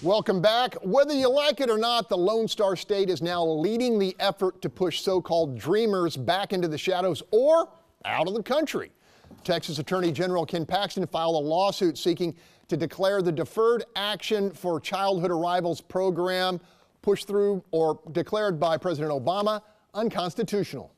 Welcome back. Whether you like it or not, the Lone Star State is now leading the effort to push so-called dreamers back into the shadows or out of the country. Texas Attorney General Ken Paxton filed a lawsuit seeking to declare the Deferred Action for Childhood Arrivals program pushed through or declared by President Obama unconstitutional.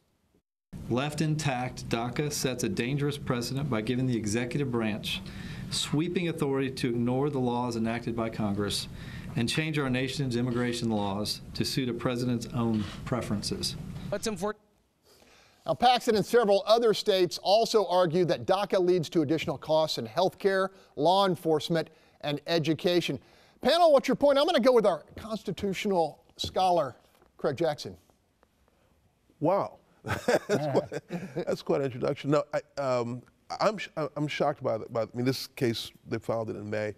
Left intact, DACA sets a dangerous precedent by giving the executive branch sweeping authority to ignore the laws enacted by Congress and change our nation's immigration laws to suit a president's own preferences. Now, Paxton and several other states also argue that DACA leads to additional costs in health care, law enforcement, and education. Panel, what's your point? I'm going to go with our constitutional scholar, Craig Jackson. Wow. That's quite an introduction. No, I'm shocked by this case. They filed it in May.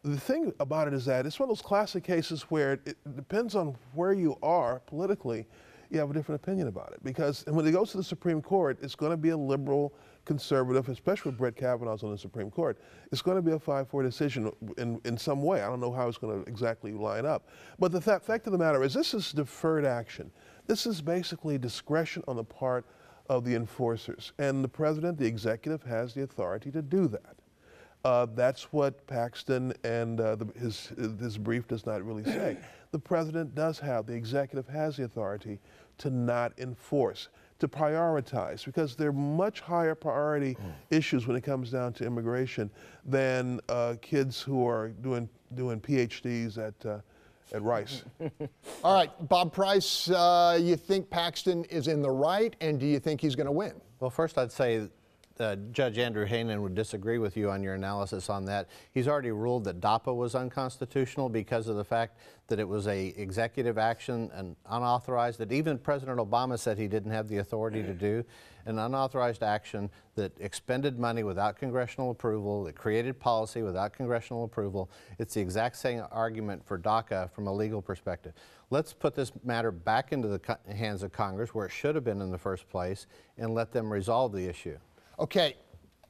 The thing about it is that it's one of those classic cases where it depends on where you are politically. You have a different opinion about it, because when it goes to the Supreme Court, it's going to be a liberal conservative, especially with Brett Kavanaugh's on the Supreme Court. It's going to be a 5-4 decision in some way. I don't know how it's going to exactly line up. But the fact of the matter is, this is deferred action. This is basically discretion on the part of the enforcers. And the president, the executive, has the authority to do that. That's what Paxton and his brief does not really say. The president does have, the executive has the authority to not enforce, to prioritize, because they're much higher priority issues when it comes down to immigration than kids who are doing PhDs at Rice. All right, Bob Price, you think Paxton is in the right, and do you think he's going to win? Well, first I'd say Judge Andrew Hanen would disagree with you on your analysis on that. He's already ruled that DAPA was unconstitutional because of the fact that it was a executive action and unauthorized, that even President Obama said he didn't have the authority to do, an unauthorized action that expended money without congressional approval, that created policy without congressional approval. It's the exact same argument for DACA from a legal perspective. Let's put this matter back into the hands of Congress, where it should have been in the first place, and let them resolve the issue. Okay,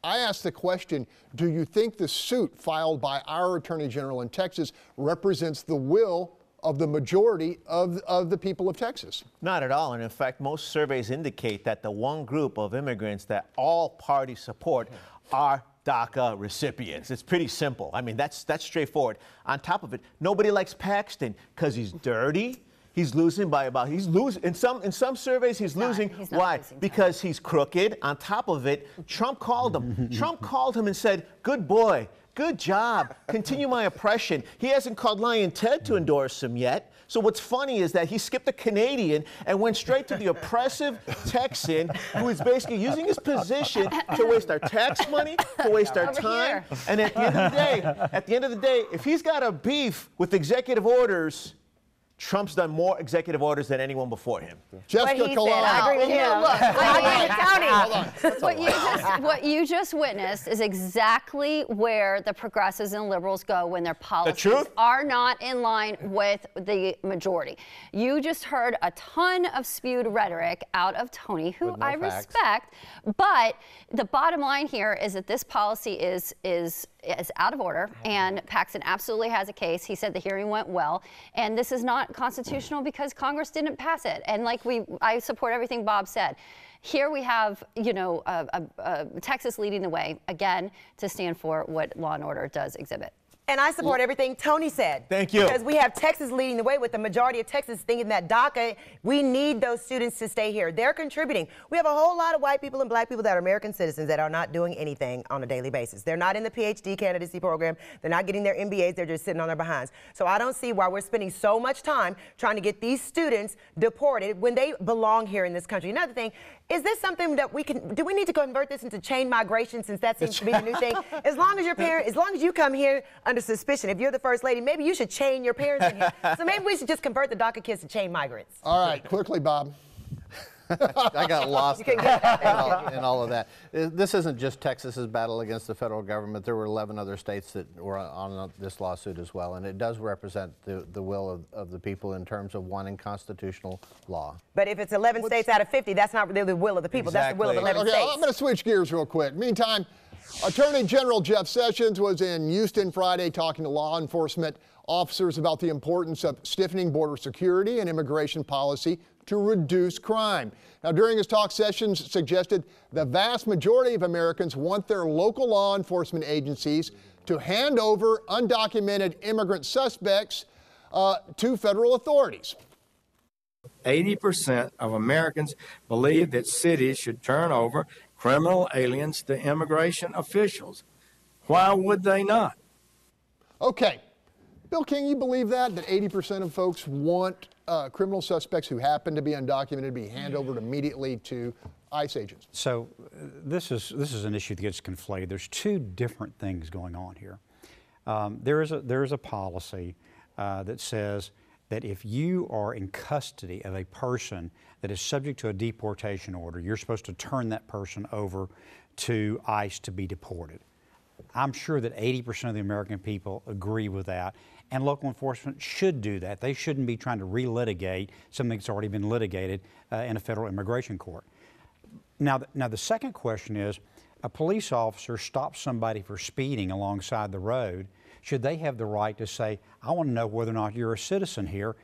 I asked the question, do you think the suit filed by our Attorney General in Texas represents the will of the majority of the people of Texas? Not at all. And in fact, most surveys indicate that the one group of immigrants that all parties support are DACA recipients. It's pretty simple. I mean, that's straightforward. On top of it, nobody likes Paxton because he's dirty. He's losing by about, in some surveys he's losing. Why? Because he's crooked. On top of it, Trump called him. Trump called him and said, good boy, good job, continue my oppression. He hasn't called Lion Ted to endorse him yet. So what's funny is that he skipped the Canadian and went straight to the oppressive Texan, who is basically using his position to waste our tax money, to waste our time. And at the end of the day, if he's got a beef with executive orders, Trump's done more executive orders than anyone before him. Jessica Colon. I agree with him. I agree with Tony. What you just witnessed is exactly where the progressives and liberals go when their policies are not in line with the majority. You just heard a ton of spewed rhetoric out of Tony, who I respect, but the bottom line here is that this policy is out of order, and Paxton absolutely has a case. He said the hearing went well, and this is not constitutional because Congress didn't pass it. And like I support everything Bob said. Here we have, Texas leading the way, again, to stand for what law and order does exhibit. And I support everything Tony said. Thank you. Because we have Texas leading the way, with the majority of Texas thinking that DACA, we need those students to stay here. They're contributing. We have a whole lot of white people and black people that are American citizens that are not doing anything on a daily basis. They're not in the PhD candidacy program. They're not getting their MBAs. They're just sitting on their behinds. So I don't see why we're spending so much time trying to get these students deported when they belong here in this country. Another thing, is this something that do we need to convert this into chain migration, since that seems to be the new thing? As long as you come here under suspicion, if you're the first lady, maybe you should chain your parents in here. So maybe we should just convert the DACA kids to chain migrants. All right, quickly, Bob. I got lost in all of that. This isn't just Texas's battle against the federal government. There were 11 other states that were on this lawsuit as well, and it does represent the will of the people in terms of wanting constitutional law. But if it's 11 states out of 50, that's not really the will of the people. Exactly. That's the will of 11 states. I'm going to switch gears real quick. Meantime, Attorney General Jeff Sessions was in Houston Friday talking to law enforcement officers about the importance of stiffening border security and immigration policy to reduce crime. Now, during his talk, Sessions suggested the vast majority of Americans want their local law enforcement agencies to hand over undocumented immigrant suspects to federal authorities. 80% of Americans believe that cities should turn over criminal aliens to immigration officials. Why would they not? Okay. Bill King, you believe that 80% of folks want criminal suspects who happen to be undocumented to be handed over immediately to ICE agents? So this is an issue that gets conflated. There's two different things going on here. There is a policy that says that if you are in custody of a person that is subject to a deportation order, you're supposed to turn that person over to ICE to be deported. I'm sure that 80% of the American people agree with that, and local enforcement should do that. They shouldn't be trying to relitigate something that's already been litigated in a federal immigration court. Now the second question is, a police officer stops somebody for speeding alongside the road. Should they have the right to say, I want to know whether or not you're a citizen here?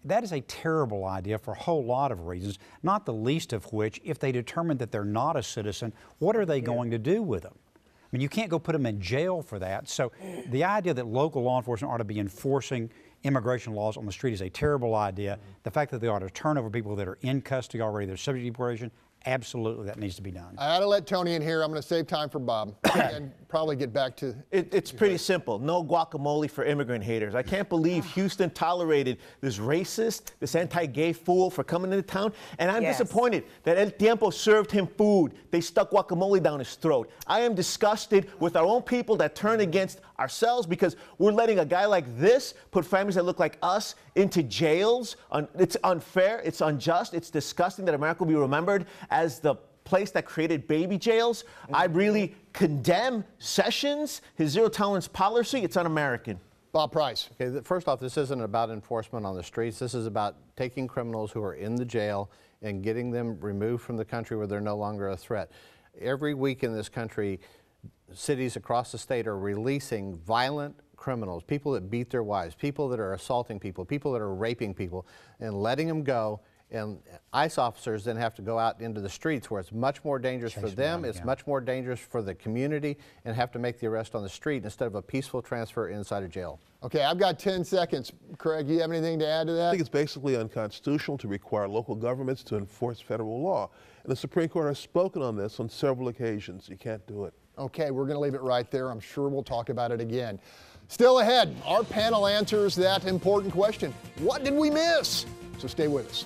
That is a terrible idea for a whole lot of reasons, not the least of which, if they determine that they're not a citizen, what are they going to do with them? I mean, you can't go put them in jail for that. So the idea that local law enforcement ought to be enforcing immigration laws on the street is a terrible idea. The fact that they ought to turn over people that are in custody already, they're subject to deportation, absolutely that needs to be done. I had to let Tony in here. I'm going to save time for Bob and probably get back to... It's pretty simple. No guacamole for immigrant haters. I can't believe Houston tolerated this racist, this anti-gay fool for coming into town. And I'm disappointed that El Tiempo served him food. They stuck guacamole down his throat. I am disgusted with our own people that turn against ourselves because we're letting a guy like this put families that look like us into jails. It's unfair. It's unjust. It's disgusting that America will be remembered as the place that created baby jails. I really condemn Sessions, his zero tolerance policy. It's un-American. Bob Price. Okay, first off, this isn't about enforcement on the streets. This is about taking criminals who are in the jail and getting them removed from the country where they're no longer a threat. Every week in this country, cities across the state are releasing violent criminals, people that beat their wives, people that are assaulting people, people that are raping people, and letting them go. And ICE officers then have to go out into the streets where it's much more dangerous for them, it's much more dangerous for the community, and have to make the arrest on the street instead of a peaceful transfer inside a jail. Okay, I've got 10 seconds. Craig, you have anything to add to that? I think it's basically unconstitutional to require local governments to enforce federal law. And the Supreme Court has spoken on this on several occasions. You can't do it. Okay, we're going to leave it right there. I'm sure we'll talk about it again. Still ahead, our panel answers that important question. What did we miss? So stay with us.